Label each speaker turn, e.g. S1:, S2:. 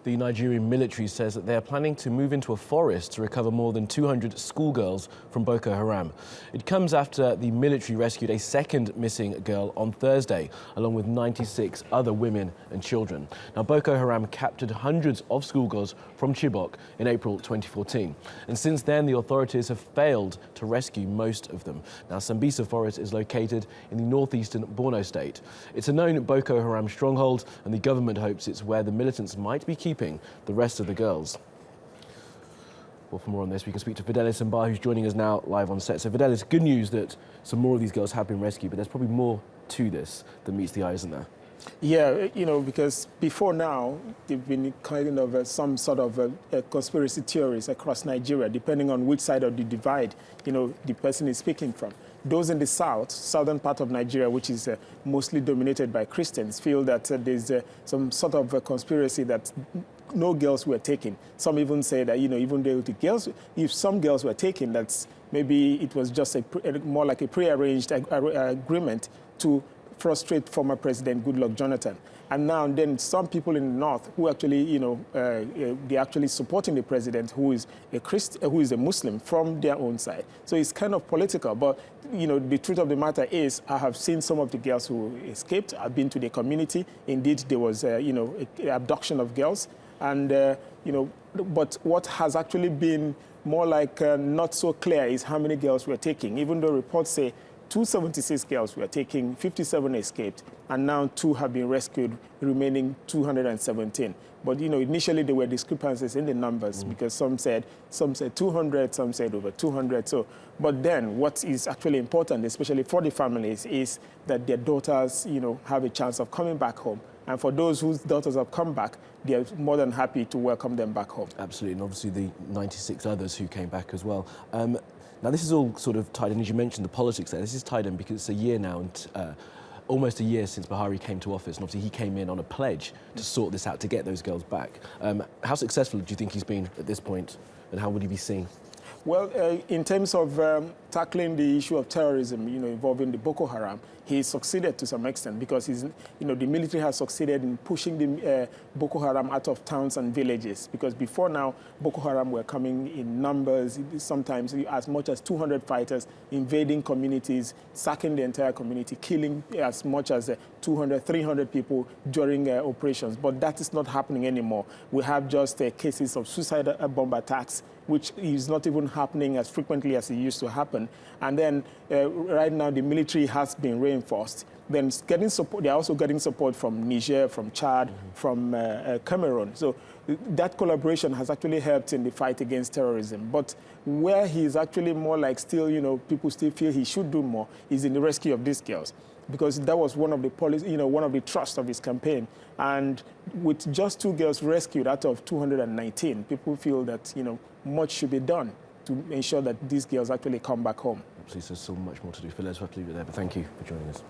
S1: The Nigerian military says that they are planning to move into a forest to recover more than 200 schoolgirls from Boko Haram. It comes after the military rescued a second missing girl on Thursday, along with 96 other women and children. Now, Boko Haram captured hundreds of schoolgirls from Chibok in April 2014. And since then, the authorities have failed to rescue most of them. Now, Sambisa Forest is located in the northeastern Borno state. It's a known Boko Haram stronghold, and the government hopes it's where the militants might be keeping the rest of the girls. Well, for more on this, we can speak to Fidelis Mba, who's joining us now live on set. So, Fidelis, good news that some more of these girls have been rescued, but there's probably more to this than meets the eye, isn't there?
S2: Yeah, because before now, they've been kind of some sort of conspiracy theories across Nigeria, depending on which side of the divide, the person is speaking from. Those in the southern part of Nigeria, which is mostly dominated by Christians, feel that there's some sort of a conspiracy that no girls were taken. Some even say that, even though the girls, if some girls were taken, that's maybe it was just more like a prearranged agreement to frustrate former President Goodluck Jonathan. And now and then some people in the north who actually, they're actually supporting the president who is a Christian, who is a Muslim from their own side. So it's kind of political. But, the truth of the matter is I have seen some of the girls who escaped. I've been to the community. Indeed, there was, abduction of girls. And, but what has actually been more like not so clear is how many girls we're taking, even though reports say 276 girls were taken, 57 escaped, and now 2 have been rescued, remaining 217. But initially there were discrepancies in the numbers because some said 200, some said over 200. So, but then what is actually important, especially for the families, is that their daughters, have a chance of coming back home. And for those whose daughters have come back, they are more than happy to welcome them back home.
S1: Absolutely, and obviously the 96 others who came back as well. Now, this is all sort of tied in, as you mentioned, the politics there. This is tied in because it's a year now, and almost a year since Buhari came to office, and obviously he came in on a pledge to sort this out, to get those girls back. How successful do you think he's been at this point, and how would he be seen?
S2: Well, in terms of tackling the issue of terrorism, involving the Boko Haram, he succeeded to some extent because the military has succeeded in pushing the Boko Haram out of towns and villages. Because before now, Boko Haram were coming in numbers, sometimes as much as 200 fighters, invading communities, sacking the entire community, killing as much as 200, 300 people during operations. But that is not happening anymore. We have just cases of suicide bomb attacks, which is not even happening as frequently as it used to happen. And then right now the military has been reinforced. Then getting support, they're also getting support from Niger, from Chad, from Cameroon. So that collaboration has actually helped in the fight against terrorism. But where he's actually more like still, people still feel he should do more is in the rescue of these girls. Because that was one of the one of the thrusts of his campaign. And with just 2 girls rescued out of 219, people feel that, much should be done to ensure that these girls actually come back home.
S1: Absolutely, there's so much more to do. Phil, let's have to leave it there, but thank you for joining us.